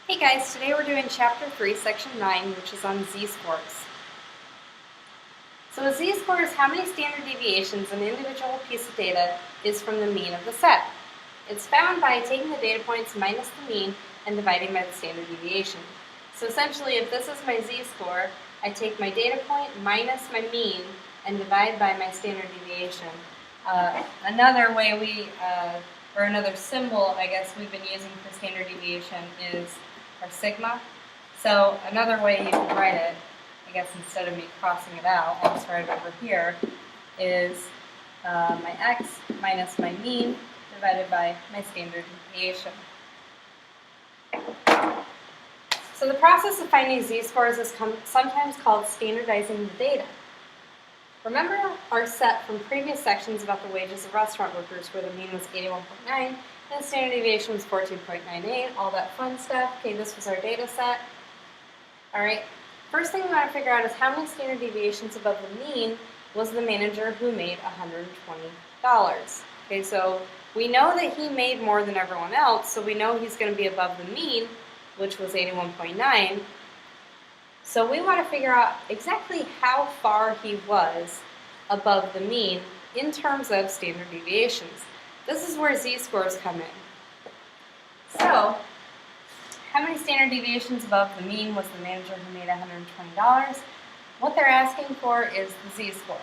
Hey guys, today we're doing Chapter 3, Section 9, which is on z-scores. So a z-score is how many standard deviations an individual piece of data is from the mean of the set. It's found by taking the data points minus the mean and dividing by the standard deviation. So essentially, if this is my z-score, I take my data point minus my mean and divide by my standard deviation. Another way or another symbol, I guess, we've been using for standard deviation is our sigma. So another way you can write it, I guess instead of me crossing it out, I'll just write it over here, is my x minus my mean divided by my standard deviation. So the process of finding z-scores is sometimes called standardizing the data. Remember our set from previous sections about the wages of restaurant workers where the mean was 81.9 and the standard deviation was 14.98, all that fun stuff. Okay, this was our data set. Alright, first thing we want to figure out is how many standard deviations above the mean was the manager who made $120. Okay, so we know that he made more than everyone else, so we know he's going to be above the mean, which was 81.9. So we want to figure out exactly how far he was above the mean in terms of standard deviations. This is where z-scores come in. So, how many standard deviations above the mean was the manager who made $120? What they're asking for is the z-score.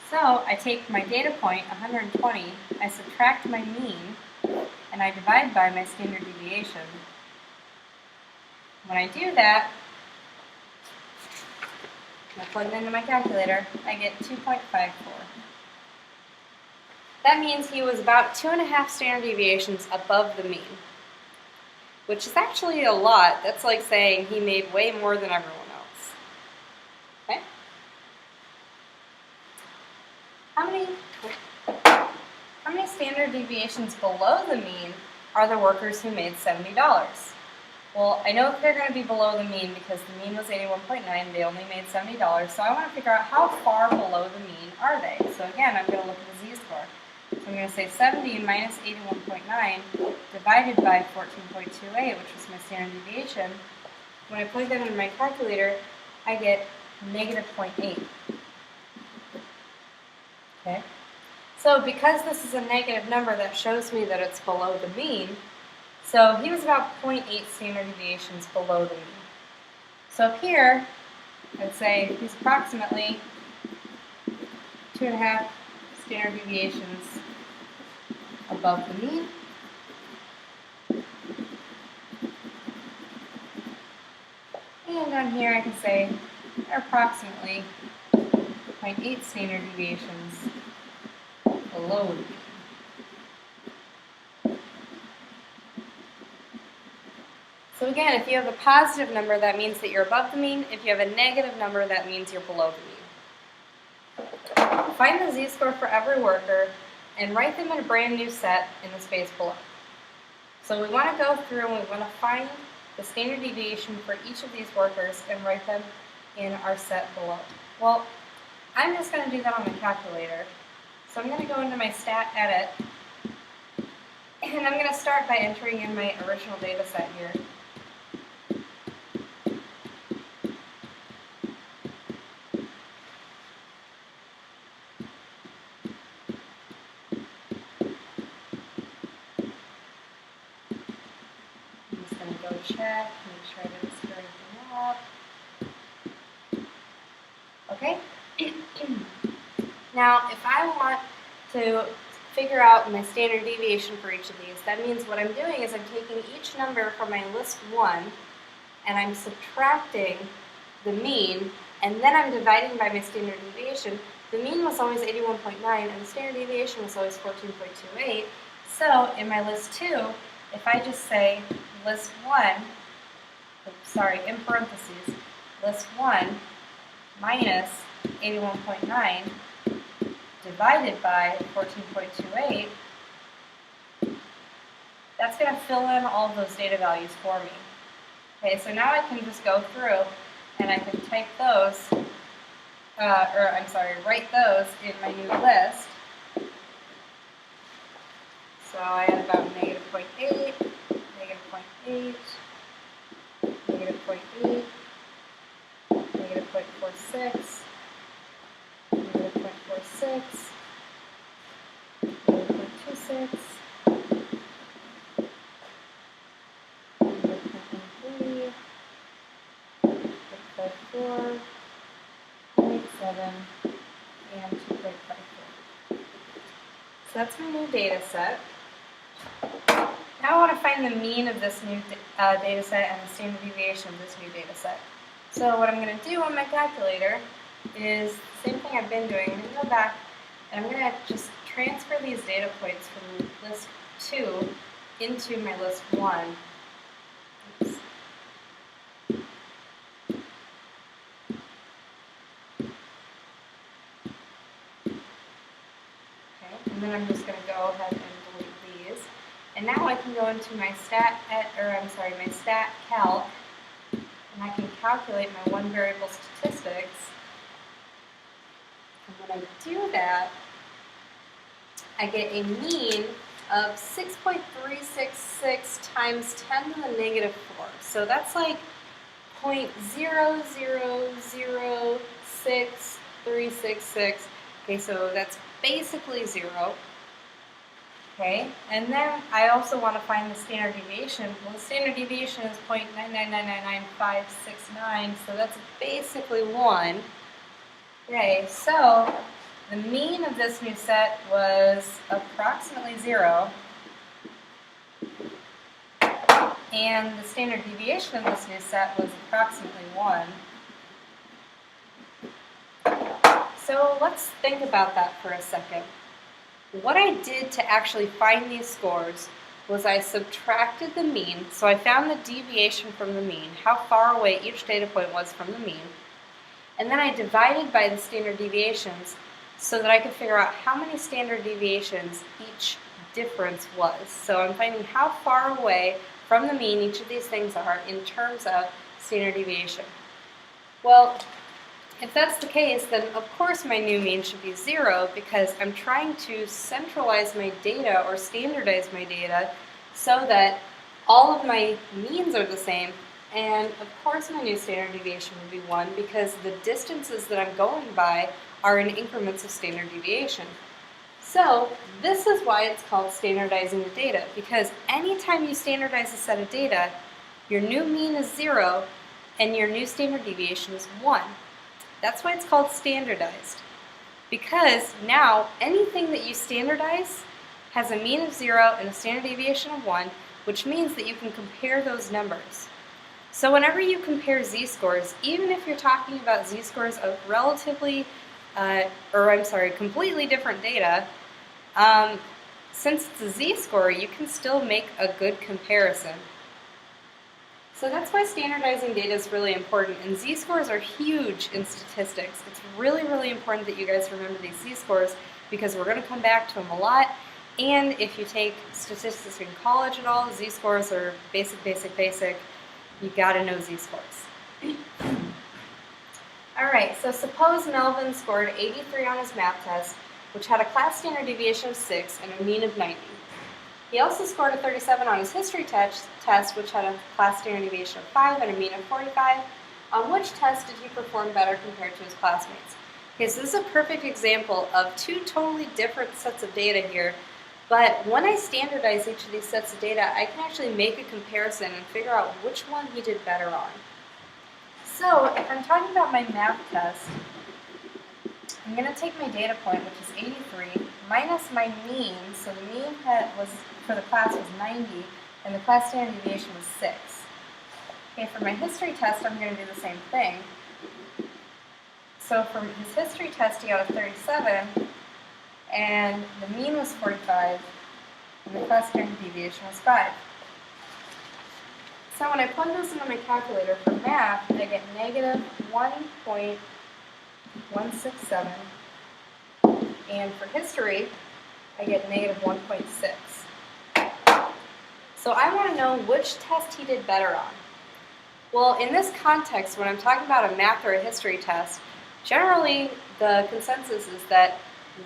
So, I take my data point, 120, I subtract my mean, and I divide by my standard deviation. When I do that, I plug it into my calculator, I get 2.54. That means he was about 2.5 standard deviations above the mean, which is actually a lot. That's like saying he made way more than everyone else. Okay? How many standard deviations below the mean are the workers who made $70? Well, I know that they're going to be below the mean because the mean was 81.9, they only made $70, so I want to figure out how far below the mean are they. So again, I'm going to look at the z-score. So I'm going to say 70 minus 81.9 divided by 14.28, which was my standard deviation. When I plug that into my calculator, I get negative 0.8. Okay? So because this is a negative number, that shows me that it's below the mean. So he was about 0.8 standard deviations below the mean. So up here, I'd say he's approximately 2.5 standard deviations above the mean. And down here I can say they're approximately 0.8 standard deviations below the mean. So again, if you have a positive number, that means that you're above the mean. If you have a negative number, that means you're below the mean. Find the z-score for every worker and write them in a brand new set in the space below. So we want to go through and we want to find the standard deviation for each of these workers and write them in our set below. Well, I'm just going to do that on the calculator. So I'm going to go into my stat edit and I'm going to start by entering in my original data set here. Check, make sure I didn't screw anything up. Okay? Now, if I want to figure out my standard deviation for each of these, that means what I'm doing is I'm taking each number from my list 1 and I'm subtracting the mean and then I'm dividing by my standard deviation. The mean was always 81.9 and the standard deviation was always 14.28. So in my list 2, if I just say list 1, in parentheses, list 1 minus 81.9 divided by 14.28, that's going to fill in all of those data values for me. Okay, so now I can just go through and I can type those, write those in my new list. So I had about negative 0.8, negative 0.8, 4.7 and 2.54. So that's my new data set. Now I want to find the mean of this new data set and the standard deviation of this new data set. So what I'm going to do on my calculator is the same thing I've been doing. I'm going to go back and I'm going to just transfer these data points from list 2 into my list 1. Oops. Okay, and then I'm just going to go ahead and delete these. And now I can go into my stat calc, and I can calculate my one variable statistics. And when I do that, I get a mean of 6.366 times 10 to the negative 4. So that's like 0.0006366. Okay, so that's basically 0. Okay, and then I also want to find the standard deviation. Well, the standard deviation is 0.9999569, so that's basically 1. Okay, so the mean of this new set was approximately 0, and the standard deviation of this new set was approximately 1. So let's think about that for a second. What I did to actually find these scores was I subtracted the mean, so I found the deviation from the mean, how far away each data point was from the mean, and then I divided by the standard deviations so that I could figure out how many standard deviations each difference was. So I'm finding how far away from the mean each of these things are in terms of standard deviation. Well, if that's the case, then of course my new mean should be 0 because I'm trying to centralize my data or standardize my data so that all of my means are the same, and of course my new standard deviation would be 1 because the distances that I'm going by are in increments of standard deviation. So this is why it's called standardizing the data, because anytime you standardize a set of data, your new mean is 0 and your new standard deviation is 1. That's why it's called standardized, because now anything that you standardize has a mean of 0 and a standard deviation of 1, which means that you can compare those numbers. So whenever you compare z-scores, even if you're talking about z-scores of completely different data, since it's a z-score, you can still make a good comparison. So that's why standardizing data is really important, and z-scores are huge in statistics. It's really, really important that you guys remember these z-scores because we're going to come back to them a lot, and if you take statistics in college at all, z-scores are basic. You gotta know z-scores. Alright, so suppose Melvin scored 83 on his math test, which had a class standard deviation of 6 and a mean of 90. He also scored a 37 on his history test, which had a class standard deviation of 5 and a mean of 45. On which test did he perform better compared to his classmates? Okay, so this is a perfect example of two totally different sets of data here, but when I standardize each of these sets of data, I can actually make a comparison and figure out which one he did better on. So if I'm talking about my math test, I'm going to take my data point, which is 83, minus my mean. So the mean for the class was 90, and the class standard deviation was 6. Okay, for my history test, I'm going to do the same thing. So for his history test, he got a 37, and the mean was 45, and the class standard deviation was 5. So when I plug those into my calculator for math, I get negative 1.167, and for history, I get negative 1.6. So I want to know which test he did better on. Well, in this context, when I'm talking about a math or a history test, generally the consensus is that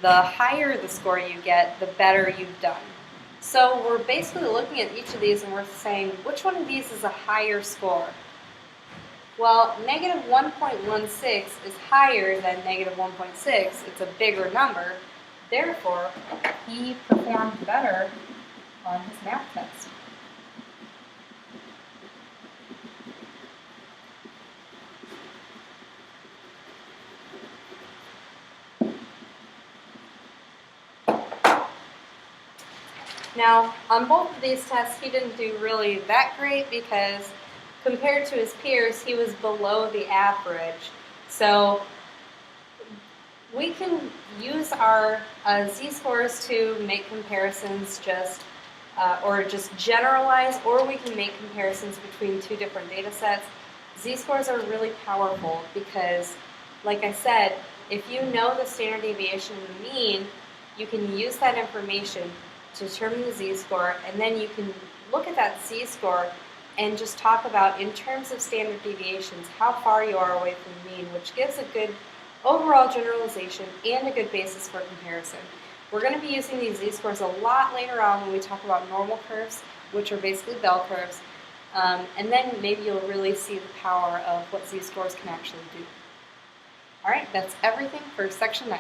the higher the score you get, the better you've done. So we're basically looking at each of these and we're saying, which one of these is a higher score? Well, negative 1.16 is higher than negative 1.6. It's a bigger number. Therefore, he performed better on his math test. Now, on both of these tests, he didn't do really that great because compared to his peers, he was below the average. So we can use our z-scores to make comparisons or just generalize, or we can make comparisons between two different data sets. Z-scores are really powerful because, like I said, if you know the standard deviation and the mean, you can use that information to determine the z-score, and then you can look at that z-score and just talk about, in terms of standard deviations, how far you are away from the mean, which gives a good overall generalization and a good basis for comparison. We're going to be using these z-scores a lot later on when we talk about normal curves, which are basically bell curves, and then maybe you'll really see the power of what z-scores can actually do. All right, that's everything for Section 9.